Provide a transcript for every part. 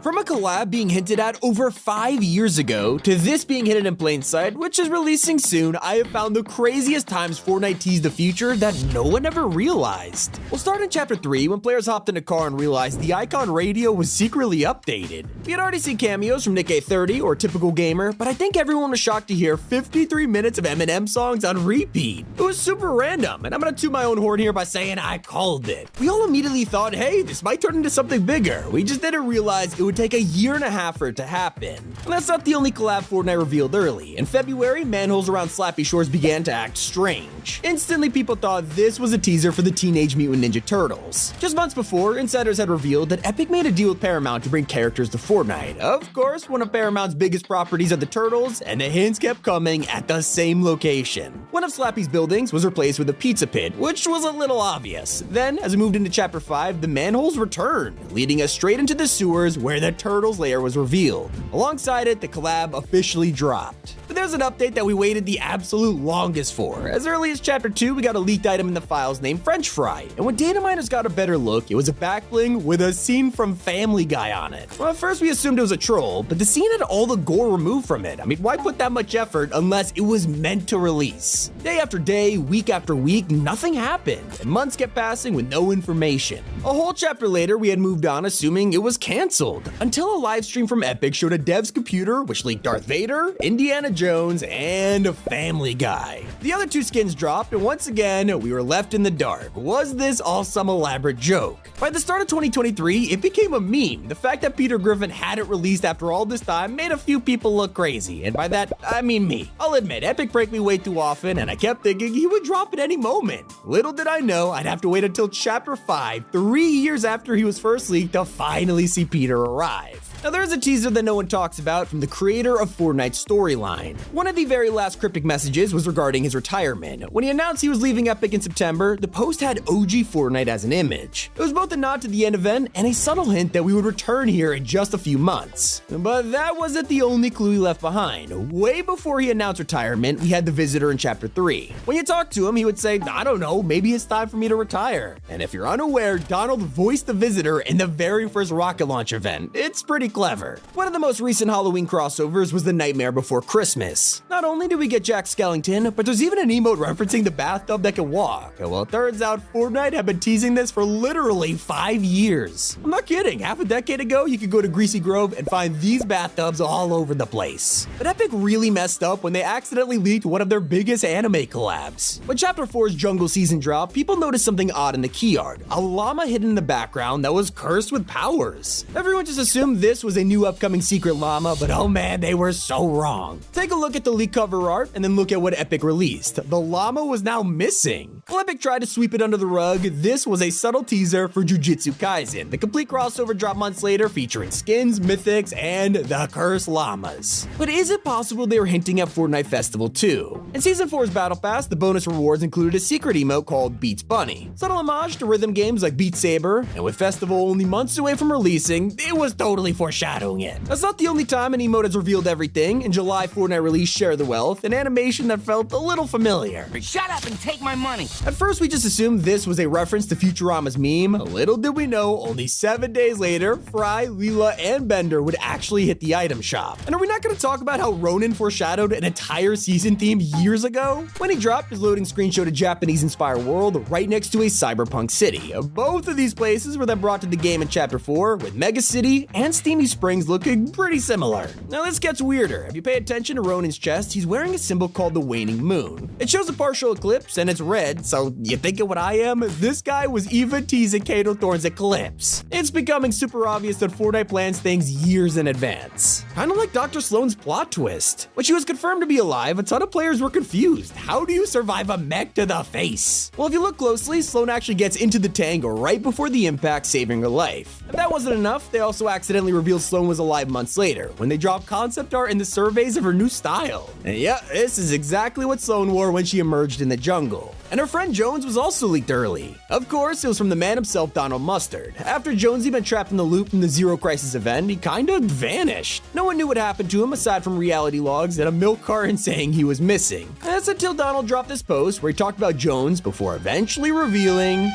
From a collab being hinted at over 5 years ago to this being hidden in plain sight, which is releasing soon, I have found the craziest times Fortnite teased the future that no one ever realized. We'll start in Chapter 3 when players hopped in a car and realized the icon radio was secretly updated. We had already seen cameos from Nick 830 or Typical Gamer, but I think everyone was shocked to hear 53 minutes of Eminem songs on repeat. It was super random, and I'm gonna toot my own horn here by saying I called it. We all immediately thought, hey, this might turn into something bigger. We just didn't realize it would take a year and a half for it to happen. And that's not the only collab Fortnite revealed early. In February, manholes around Slappy Shores began to act strange. Instantly, people thought this was a teaser for the Teenage Mutant Ninja Turtles. Just months before, insiders had revealed that Epic made a deal with Paramount to bring characters to Fortnite. Of course, one of Paramount's biggest properties are the Turtles, and the hints kept coming at the same location. One of Slappy's buildings was replaced with a pizza pit, which was a little obvious. Then, as we moved into Chapter 5, the manholes returned, leading us straight into the sewers where the Turtles lair was revealed. Alongside it, the collab officially dropped. But there's an update that we waited the absolute longest for. As early as Chapter 2, we got a leaked item in the files named French Fry, and when data miners got a better look, it was a back bling with a scene from Family Guy on it. Well, at first we assumed it was a troll, but the scene had all the gore removed from it. I mean, why put that much effort unless it was meant to release? Day after day, week after week, nothing happened, and months kept passing with no information. A whole chapter later, we had moved on assuming it was canceled, until a live stream from Epic showed a dev's computer which leaked Darth Vader, Indiana Jones, and Family Guy. The other two skins dropped, and once again, we were left in the dark. Was this all some elaborate joke? By the start of 2023, it became a meme. The fact that Peter Griffin had it released after all this time made a few people look crazy, and by that, I mean me. I'll admit, Epic pranked me way too often, and I kept thinking he would drop at any moment. Little did I know I'd have to wait until Chapter 5, 3 years after he was first leaked, to finally see Peter arrive. Now there's a teaser that no one talks about from the creator of Fortnite's storyline. One of the very last cryptic messages was regarding his retirement. When he announced he was leaving Epic in September, the post had OG Fortnite as an image. It was both a nod to the end event and a subtle hint that we would return here in just a few months. But that wasn't the only clue he left behind. Way before he announced retirement, we had the visitor in Chapter 3. When you talk to him, he would say, I don't know, maybe it's time for me to retire. And if you're unaware, Donald voiced the visitor in the very first rocket launch event. It's pretty clever. One of the most recent Halloween crossovers was The Nightmare Before Christmas. Not only did we get Jack Skellington, but there's even an emote referencing the bathtub that can walk. Well, it turns out Fortnite had been teasing this for literally 5 years. I'm not kidding, half a decade ago, you could go to Greasy Grove and find these bathtubs all over the place. But Epic really messed up when they accidentally leaked one of their biggest anime collabs. When Chapter 4's Jungle Season dropped, people noticed something odd in the key art, a llama hidden in the background that was cursed with powers. Everyone just assumed this was a new upcoming secret llama, but oh man, they were so wrong. Take a look at the leak cover art and then look at what Epic released. The llama was now missing. While Epic tried to sweep it under the rug, this was a subtle teaser for Jujutsu Kaisen. The complete crossover dropped months later featuring skins, mythics, and the cursed llamas. But is it possible they were hinting at Fortnite Festival too? In Season 4's Battle Pass, the bonus rewards included a secret emote called Beats Bunny. Subtle homage to rhythm games like Beat Saber, and with Festival only months away from releasing, it was totally foreshadowing it. That's not the only time an emote has revealed everything. In July, Fortnite released Share the Wealth, an animation that felt a little familiar. Shut up and take my money! At first, we just assumed this was a reference to Futurama's meme. Little did we know, only 7 days later, Fry, Leela, and Bender would actually hit the item shop. And are we not going to talk about how Ronin foreshadowed an entire season theme years ago? When he dropped, his loading screen showed a Japanese-inspired world right next to a cyberpunk city. Both of these places were then brought to the game in Chapter 4, with Mega City and Steamy Springs looking pretty similar. Now this gets weirder. If you pay attention to Ronin's chest, he's wearing a symbol called the waning moon. It shows a partial eclipse and it's red, so you thinking what I am? This guy was even teasing Kato Thorne's eclipse. It's becoming super obvious that Fortnite plans things years in advance. Kinda like Dr. Sloan's plot twist. When she was confirmed to be alive, a ton of players were confused. How do you survive a mech to the face? Well, if you look closely, Sloan actually gets into the tank right before the impact, saving her life. If that wasn't enough, they also accidentally revealed Sloan was alive months later, when they dropped concept art in the surveys of her new style. And yeah, this is exactly what Sloan wore when she emerged in the jungle. And her friend Jones was also leaked early. Of course, it was from the man himself, Donald Mustard. After Jonesy been trapped in the loop from the Zero Crisis event, he kinda vanished. No one knew what happened to him aside from reality logs and a milk carton saying he was missing. And that's until Donald dropped this post where he talked about Jones before eventually revealing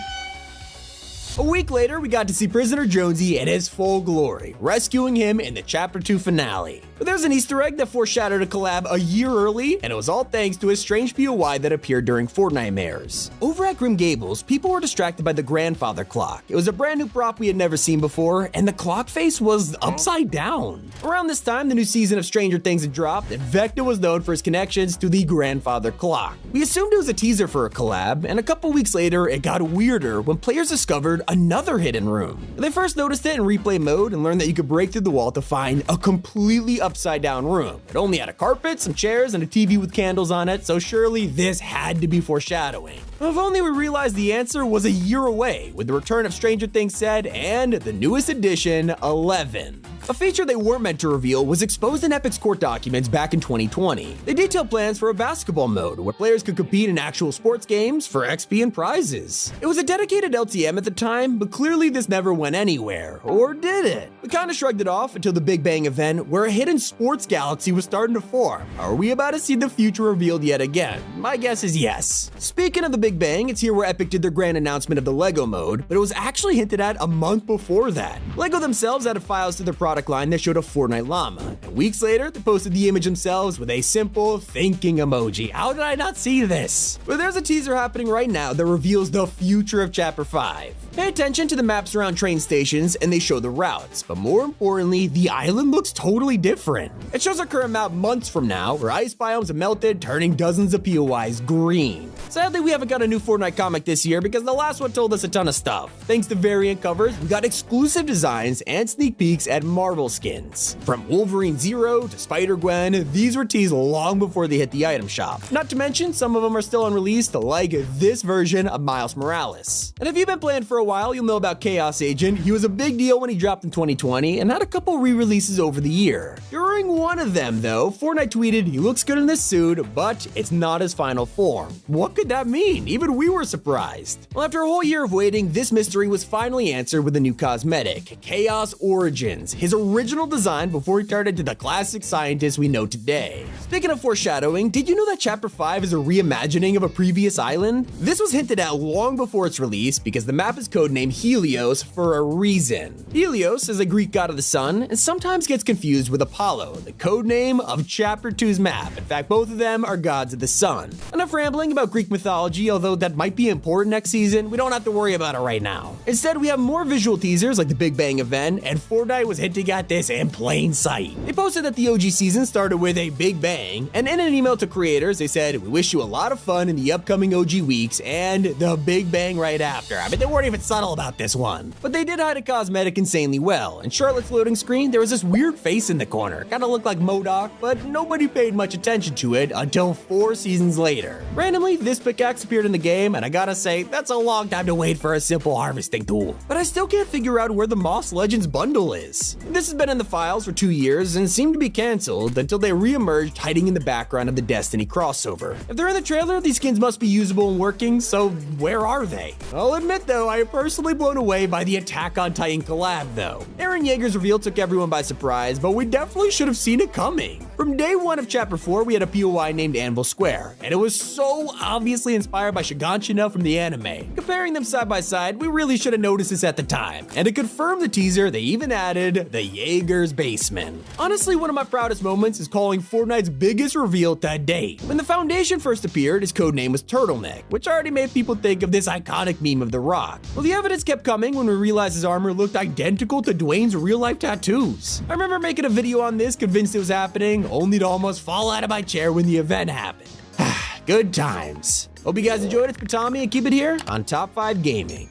A week later, we got to see Prisoner Jonesy in his full glory, rescuing him in the Chapter 2 finale. But there's an Easter egg that foreshadowed a collab a year early, and it was all thanks to a strange POI that appeared during Fortnite Mares. Over at Grim Gables, people were distracted by the grandfather clock. It was a brand new prop we had never seen before, and the clock face was upside down. Around this time, the new season of Stranger Things had dropped, and Vecna was known for his connections to the grandfather clock. We assumed it was a teaser for a collab, and a couple weeks later, it got weirder when players discovered another hidden room. They first noticed it in replay mode and learned that you could break through the wall to find a completely upside down room. It only had a carpet, some chairs, and a TV with candles on it, so surely this had to be foreshadowing. If only we realized the answer was a year away, with the return of Stranger Things said and the newest edition, 11. A feature they weren't meant to reveal was exposed in Epic's court documents back in 2020. They detailed plans for a basketball mode where players could compete in actual sports games for XP and prizes. It was a dedicated LTM at the time, but clearly this never went anywhere. Or did it? We kinda shrugged it off until the Big Bang event where a hidden sports galaxy was starting to form. Are we about to see the future revealed yet again? My guess is yes. Speaking of the Big Bang, it's here where Epic did their grand announcement of the LEGO mode, but it was actually hinted at a month before that. LEGO themselves added files to their product line that showed a Fortnite llama. And weeks later, they posted the image themselves with a simple thinking emoji. How did I not see this? But there's a teaser happening right now that reveals the future of Chapter 5. Pay attention to the maps around train stations and they show the routes, but more importantly, the island looks totally different. It shows our current map months from now, where ice biomes have melted, turning dozens of POIs green. Sadly, we haven't got a new Fortnite comic this year because the last one told us a ton of stuff. Thanks to variant covers, we got exclusive designs and sneak peeks at Marvel skins. From Wolverine Zero to Spider-Gwen, these were teased long before they hit the item shop. Not to mention, some of them are still unreleased, like this version of Miles Morales. And if you've been playing for a while, you'll know about Chaos Agent. He was a big deal when he dropped in 2020 and had a couple re-releases over the year. During one of them though, Fortnite tweeted, "He looks good in this suit, but it's not his final form." What could that mean? Even we were surprised. Well, after a whole year of waiting, this mystery was finally answered with a new cosmetic, Chaos Origins, his original design before he turned into the classic scientist we know today. Speaking of foreshadowing, did you know that Chapter 5 is a reimagining of a previous island? This was hinted at long before its release because the map is codenamed Helios for a reason. Helios is a Greek god of the sun and sometimes gets confused with Apollo, the codename of Chapter 2's map. In fact, both of them are gods of the sun. Enough rambling about Greek mythology, although that might be important next season, we don't have to worry about it right now. Instead, we have more visual teasers like the Big Bang event, and Fortnite was hinting at this in plain sight. They posted that the OG season started with a Big Bang, and in an email to creators, they said, "We wish you a lot of fun in the upcoming OG weeks," and the Big Bang right after. I mean, they weren't even subtle about this one. But they did hide a cosmetic insanely well. In Charlotte's loading screen, there was this weird face in the corner. Kinda looked like MODOK, but nobody paid much attention to it until 4 seasons later. Randomly, this pickaxe appeared in the game, and I gotta say, that's a long time to wait for a simple harvesting tool. But I still can't figure out where the Moss Legends bundle is. This has been in the files for 2 years and seemed to be cancelled until they re-emerged hiding in the background of the Destiny crossover. If they're in the trailer, these skins must be usable and working, so where are they? I'll admit though, I am personally blown away by the Attack on Titan collab though. Eren Yeager's reveal took everyone by surprise, but we definitely should have seen it coming. From day 1 of Chapter 4, we had a POI named Anvil Square, and it was so obviously inspired by Shiganshina from the anime. Comparing them side by side, we really should have noticed this at the time. And to confirm the teaser, they even added the Jaeger's basement. Honestly, one of my proudest moments is calling Fortnite's biggest reveal to date. When the Foundation first appeared, his codename was Turtleneck, which already made people think of this iconic meme of The Rock. Well, the evidence kept coming when we realized his armor looked identical to Dwayne's real-life tattoos. I remember making a video on this, convinced it was happening, only to almost fall out of my chair when the event happened. Good times. Hope you guys enjoyed it. It's been Tommy, and keep it here on Top 5 Gaming.